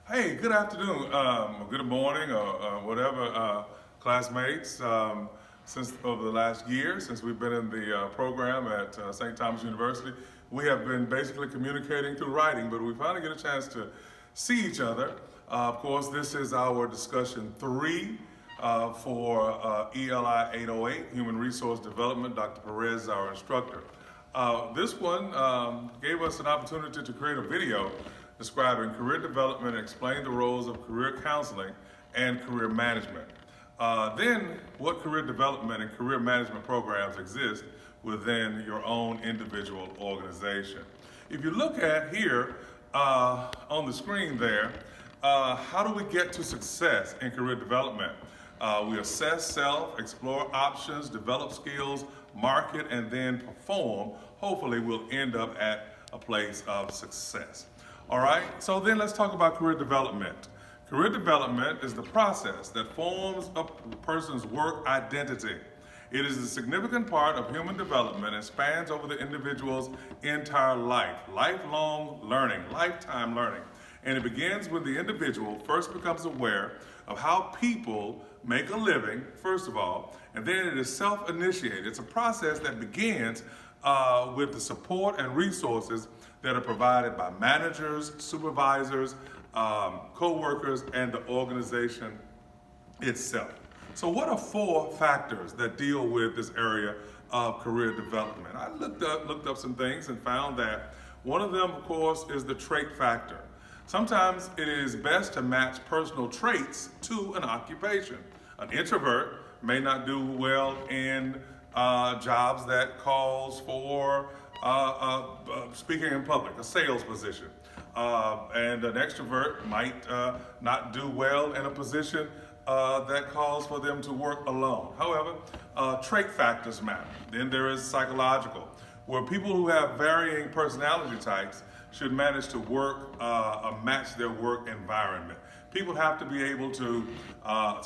Hey, good afternoon, good morning, or whatever, classmates. Since over the last year, since we've been in the program at St. Thomas University, we have been basically communicating through writing, but we finally get a chance to see each other. Of course, this is our discussion three for ELI 808, Human Resource Development. Dr. Perez is our instructor. This one gave us an opportunity to create a video describing career development and explain the roles of career counseling and career management. Then, what career development and career management programs exist within your own individual organization. If you look at here on the screen there, how do we get to success in career development? We assess self, explore options, develop skills, market, and then perform. Hopefully, we'll end up at a place of success. All right, so then let's talk about career development. Career development is the process that forms a person's work identity. It is a significant part of human development and spans over the individual's entire life, lifelong learning, lifetime learning. And it begins when the individual first becomes aware of how people make a living, first of all, and then it is self-initiated. It's a process that begins with the support and resources that are provided by managers, supervisors, co-workers, and the organization itself. So what are four factors that deal with this area of career development? I looked up some things and found that one of them, of course, is the trait factor. Sometimes it is best to match personal traits to an occupation. An introvert may not do well in jobs that calls for speaking in public, a sales position. And an extrovert might not do well in a position that calls for them to work alone. However, trait factors matter. Then there is psychological, where people who have varying personality types should manage to match their work environment. People have to be able to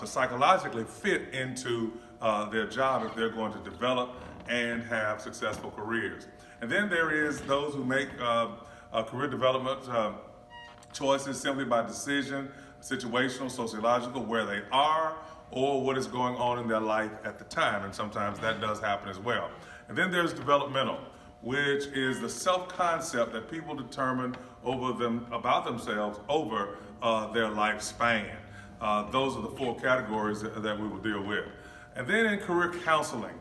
psychologically fit into their job if they're going to develop and have successful careers. And then there is those who make career development choices simply by decision, situational, sociological, where they are or what is going on in their life at the time. And sometimes that does happen as well. And then there's developmental, which is the self-concept that people determine about themselves over their lifespan. Those are the four categories that we will deal with. And then in career counseling.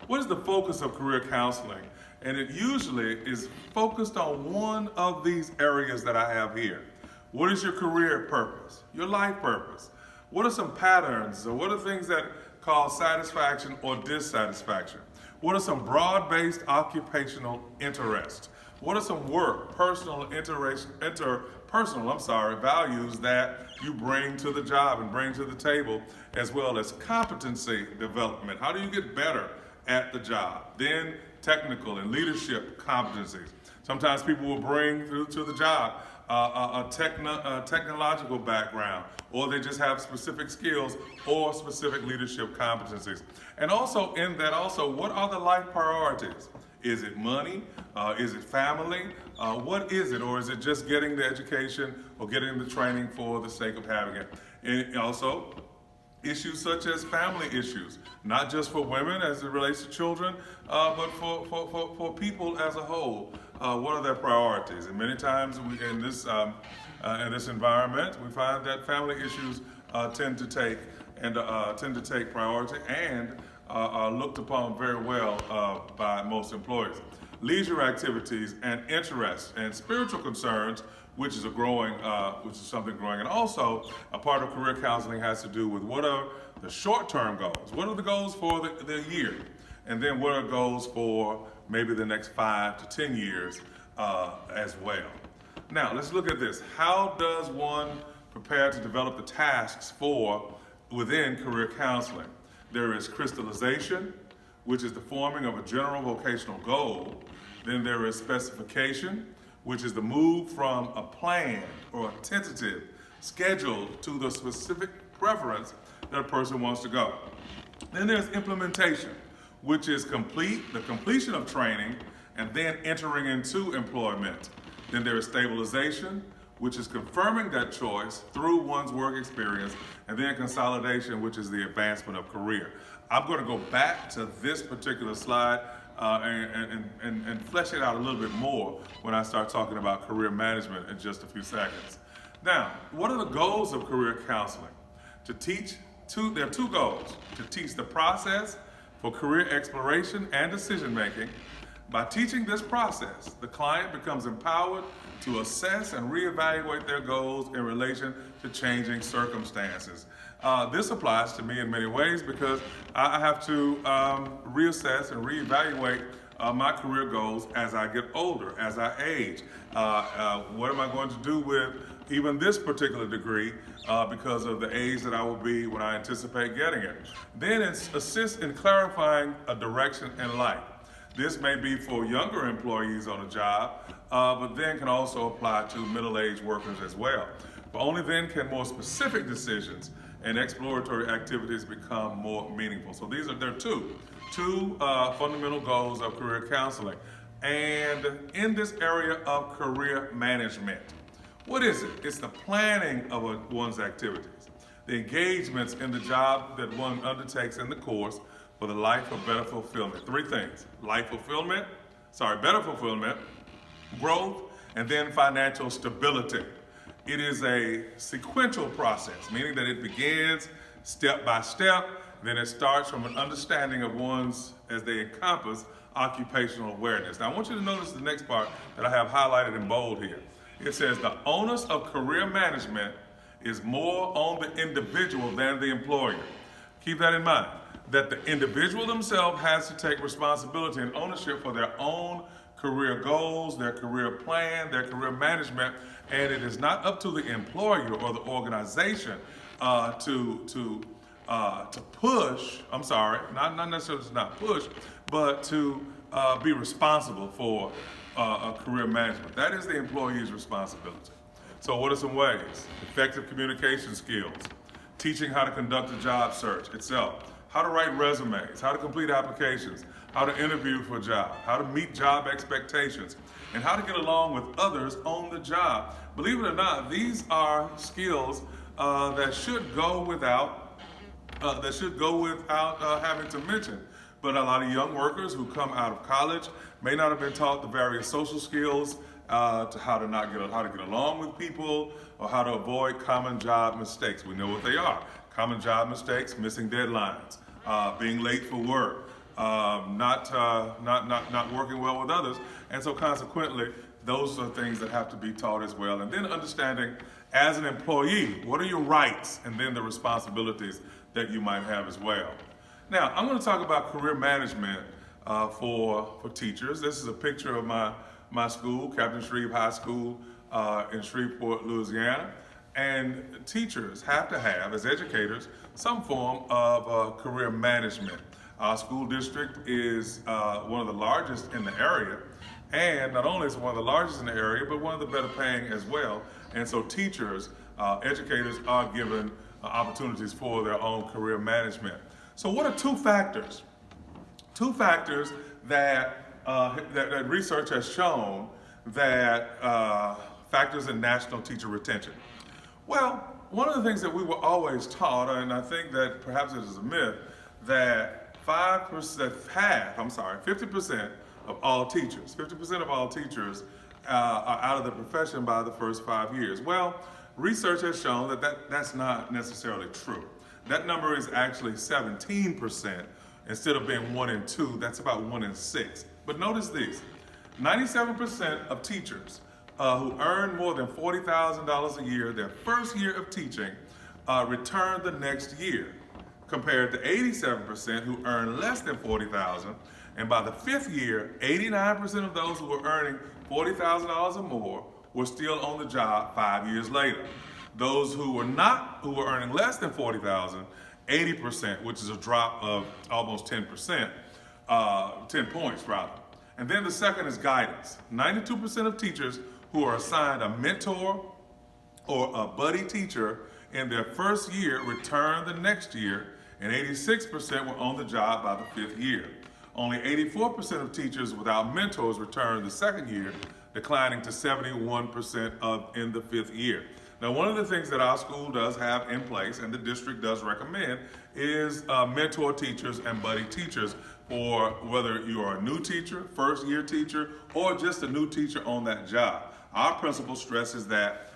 What is the focus of career counseling? And it usually is focused on one of these areas that I have here. What is your career purpose? Your life purpose? What are some patterns, or what are things that cause satisfaction or dissatisfaction? What are some broad-based occupational interests? What are some personal values that you bring to the job and bring to the table, as well as competency development? How do you get better at the job? Then technical and leadership competencies. Sometimes people will bring to the job a technological background, or they just have specific skills or specific leadership competencies. And also in that, what are the life priorities? Is it money? Is it family? What is it? Or is it just getting the education or getting the training for the sake of having it? And also, issues such as family issues, not just for women as it relates to children, but for people as a whole. What are their priorities? And many times in this environment, we find that family issues tend to take priority and are looked upon very well by most employers. Leisure activities and interests and spiritual concerns, which is something growing. And also, a part of career counseling has to do with what are the short-term goals? What are the goals for the year? And then what are goals for maybe the next 5 to 10 years as well? Now, let's look at this. How does one prepare to develop the tasks within career counseling? There is crystallization, which is the forming of a general vocational goal. Then there is specification, which is the move from a plan or a tentative schedule to the specific preference that a person wants to go. Then there's implementation, which is the completion of training and then entering into employment. Then there is stabilization, which is confirming that choice through one's work experience, and then consolidation, which is the advancement of career. I'm going to go back to this particular slide and flesh it out a little bit more when I start talking about career management in just a few seconds. Now, what are the goals of career counseling? There are two goals: to teach the process for career exploration and decision making. By teaching this process, the client becomes empowered to assess and reevaluate their goals in relation to changing circumstances. This applies to me in many ways because I have to reassess and reevaluate my career goals as I get older, as I age. What am I going to do with even this particular degree because of the age that I will be when I anticipate getting it? Then assist in clarifying a direction in life. This may be for younger employees on a job, but then can also apply to middle-aged workers as well. But only then can more specific decisions and exploratory activities become more meaningful. So there are two fundamental goals of career counseling. And in this area of career management, what is it? It's the planning of one's activities, the engagements in the job that one undertakes in the course for the life of better fulfillment. Three things: better fulfillment, growth, and then financial stability. It is a sequential process, meaning that it begins step by step, then it starts from an understanding of one's, as they encompass, occupational awareness. Now I want you to notice the next part that I have highlighted in bold here. It says the onus of career management is more on the individual than the employer. Keep that in mind, that the individual themselves has to take responsibility and ownership for their own career goals, their career plan, their career management, and it is not up to the employer or the organization to push. I'm sorry, not necessarily to not push, but to be responsible for career management. That is the employee's responsibility. So what are some ways? Effective communication skills, teaching how to conduct a job search itself, how to write resumes, how to complete applications, how to interview for a job, how to meet job expectations, and how to get along with others on the job. Believe it or not, these are skills that should go without having to mention. But a lot of young workers who come out of college may not have been taught the various social skills to how to get along with people, or how to avoid common job mistakes. We know what they are: common job mistakes, missing deadlines, being late for work, not working well with others, and so consequently, those are things that have to be taught as well. And then understanding, as an employee, what are your rights, and then the responsibilities that you might have as well. Now, I'm going to talk about career management for teachers. This is a picture of my school, Captain Shreve High School in Shreveport, Louisiana. And teachers have to have, as educators, some form of career management. Our school district is one of the largest in the area, and not only is it one of the largest in the area, but one of the better paying as well. And so teachers, educators are given opportunities for their own career management. So what are two factors? Two factors that research has shown that factors in national teacher retention. Well, one of the things that we were always taught, and I think that perhaps it is a myth, that 50% of all teachers, are out of the profession by the first 5 years. Well, research has shown that that's not necessarily true. That number is actually 17%. Instead of being 1 in 2, that's about 1 in 6. But notice this: 97% of teachers who earn more than $40,000 a year their first year of teaching return the next year, compared to 87% who earn less than $40,000. And by the 5th year, 89% of those who were earning $40,000 or more were still on the job 5 years later. Those who were earning less than $40,000, 80%, which is a drop of almost 10%, 10 points rather. And then the second is guidance. 92% of teachers who are assigned a mentor or a buddy teacher in their first year return the next year, and 86% were on the job by the 5th year. Only 84% of teachers without mentors return the second year, declining to 71% in the 5th year. Now, one of the things that our school does have in place, and the district does recommend, is mentor teachers and buddy teachers for whether you are a new teacher, first year teacher, or just a new teacher on that job. Our principal stresses that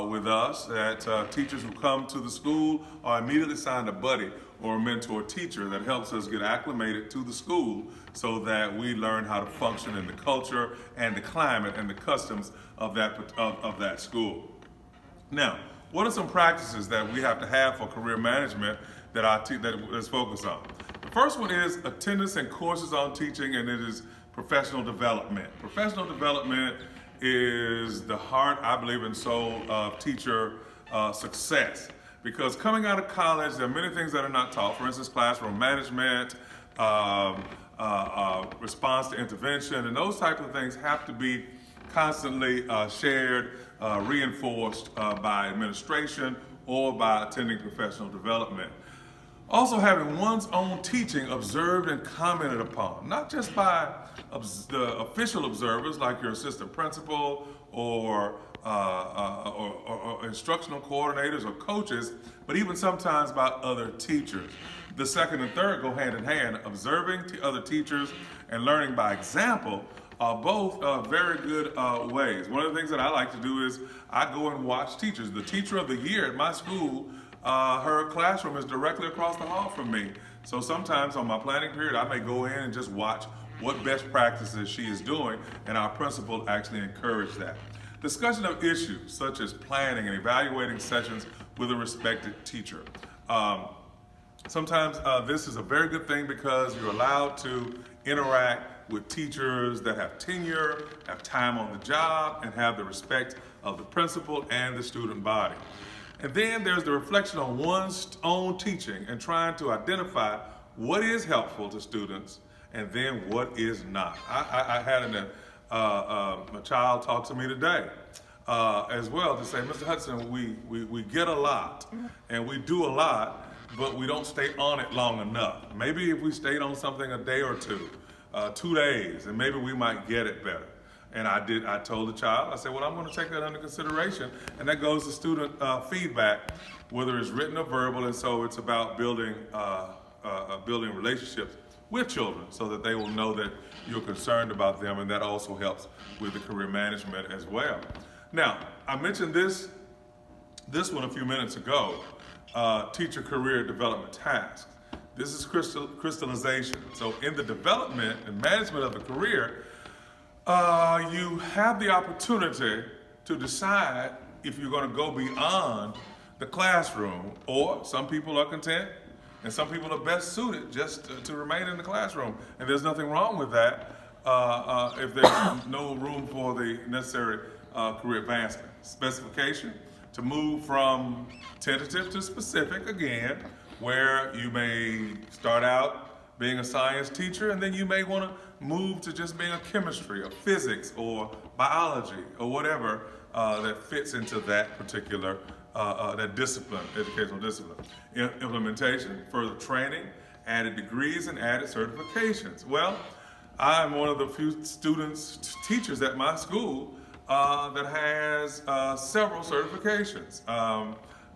with us, that teachers who come to the school are immediately assigned a buddy or a mentor teacher that helps us get acclimated to the school so that we learn how to function in the culture and the climate and the customs of that school. Now, what are some practices that we have to have for career management that is focused on? The first one is attendance and courses on teaching, and it is professional development. Professional development is the heart, I believe, and soul of teacher success. Because coming out of college, there are many things that are not taught. For instance, classroom management, response to intervention, and those types of things have to be constantly shared, reinforced by administration or by attending professional development. Also, having one's own teaching observed and commented upon, not just by the official observers like your assistant principal or instructional coordinators or coaches, but even sometimes by other teachers. The second and third go hand in hand. Observing other teachers and learning by example are both very good ways. One of the things that I like to do is I go and watch teachers. The teacher of the year at my school, her classroom is directly across the hall from me. So sometimes on my planning period, I may go in and just watch what best practices she is doing, and our principal actually encouraged that. Discussion of issues such as planning and evaluating sessions with a respected teacher. Sometimes this is a very good thing because you're allowed to interact with teachers that have tenure, have time on the job, and have the respect of the principal and the student body. And then there's the reflection on one's own teaching and trying to identify what is helpful to students and then what is not. I had a child talk to me today as well to say, Mr. Hudson, we get a lot and we do a lot, but we don't stay on it long enough. Maybe if we stayed on something a day or two, 2 days, and maybe we might get it better. And I told the child, I said, well, I'm going to take that under consideration. And that goes to student feedback, whether it's written or verbal. And so it's about building relationships with children so that they will know that you're concerned about them. And that also helps with the career management as well. Now, I mentioned this one a few minutes ago, teacher career development tasks. This is crystallization. So in the development and management of the career, you have the opportunity to decide if you're going to go beyond the classroom, or some people are content and some people are best suited just to remain in the classroom. And there's nothing wrong with that if there's no room for the necessary career advancement. Specification, to move from tentative to specific again, where you may start out being a science teacher and then you may want to move to just being a chemistry or physics or biology or whatever that fits into that particular that discipline, educational discipline. Implementation, further training, added degrees and added certifications. Well, I'm one of the few teachers at my school that has several certifications.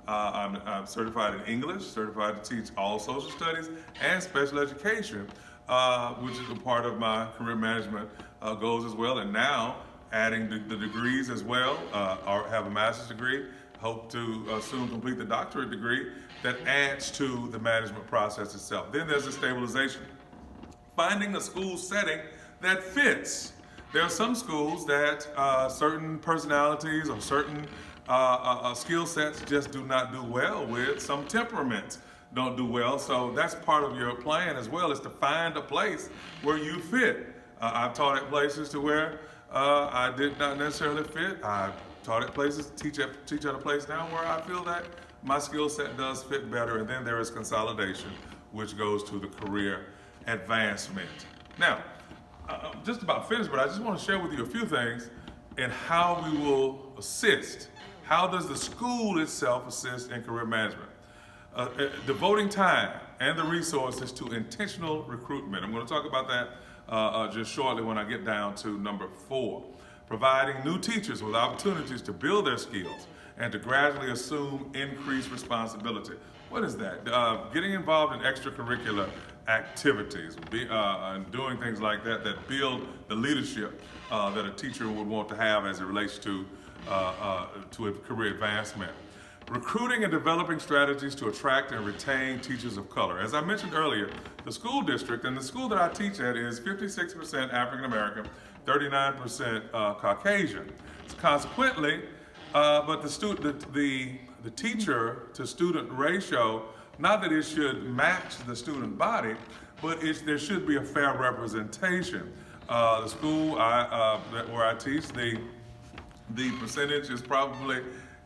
I'm certified in English, certified to teach all social studies and special education, which is a part of my career management goals as well. And now adding the degrees as well, I have a master's degree, hope to soon complete the doctorate degree that adds to the management process itself. Then there's the stabilization. Finding a school setting that fits. There are some schools that certain personalities or certain skill sets just do not do well with. Some temperaments don't do well. So that's part of your plan as well, is to find a place where you fit. I've taught at places to where I did not necessarily fit. I've taught at places, teach at a place now where I feel that my skill set does fit better. And then there is consolidation, which goes to the career advancement. Now, I'm just about finished, but I just want to share with you a few things in how we will assist. How does the school itself assist in career management? Devoting time and the resources to intentional recruitment. I'm going to talk about that just shortly when I get down to number 4. providing new teachers with opportunities to build their skills and to gradually assume increased responsibility. What is that? Getting involved in extracurricular activities and doing things like that that build the leadership that a teacher would want to have as it relates to a career advancement. Recruiting and developing strategies to attract and retain teachers of color. As I mentioned earlier, the school district and the school that I teach at is 56% African American, 39% Caucasian. So consequently, but the teacher to student ratio, not that it should match the student body, but there should be a fair representation. The school where I teach, the percentage is probably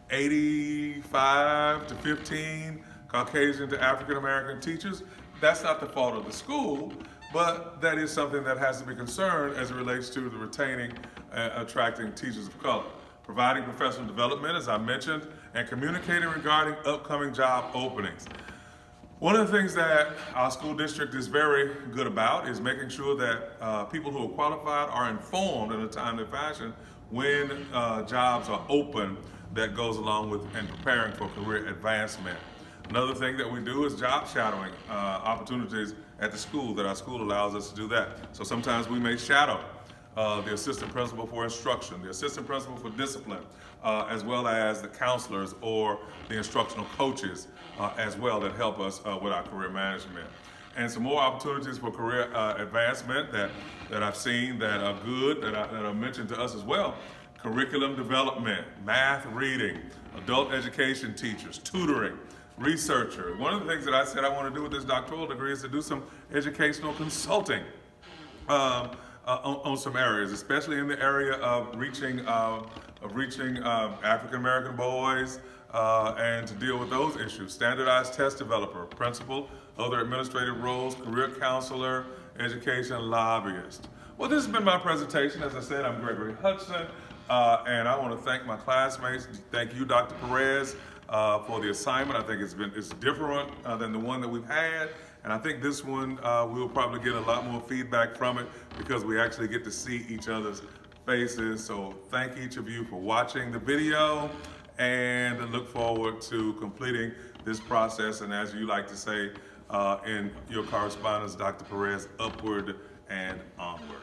85 to 15 Caucasian to African American teachers. That's not the fault of the school, but that is something that has to be concerned as it relates to the retaining and attracting teachers of color. Providing professional development, as I mentioned, and communicating regarding upcoming job openings. One of the things that our school district is very good about is making sure that people who are qualified are informed in a timely fashion when jobs are open that goes along with and preparing for career advancement. Another thing that we do is job shadowing opportunities at the school, that our school allows us to do that. So sometimes we may shadow the assistant principal for instruction, the assistant principal for discipline, as well as the counselors or the instructional coaches as well that help us with our career management. And some more opportunities for career advancement that I've seen that are good, that are mentioned to us as well. Curriculum development, math reading, adult education teachers, tutoring, researcher. One of the things that I said I want to do with this doctoral degree is to do some educational consulting on some areas, especially in the area of reaching African American boys and to deal with those issues. Standardized test developer, principal, other administrative roles, career counselor, education lobbyist. Well, this has been my presentation. As I said, I'm Gregory Hudson, and I want to thank my classmates. Thank you, Dr. Perez, for the assignment. I think it's different than the one that we've had, and I think this one we'll probably get a lot more feedback from it because we actually get to see each other's faces. So thank each of you for watching the video, and I look forward to completing this process, and as you like to say in your correspondence, Dr. Perez, upward and onward.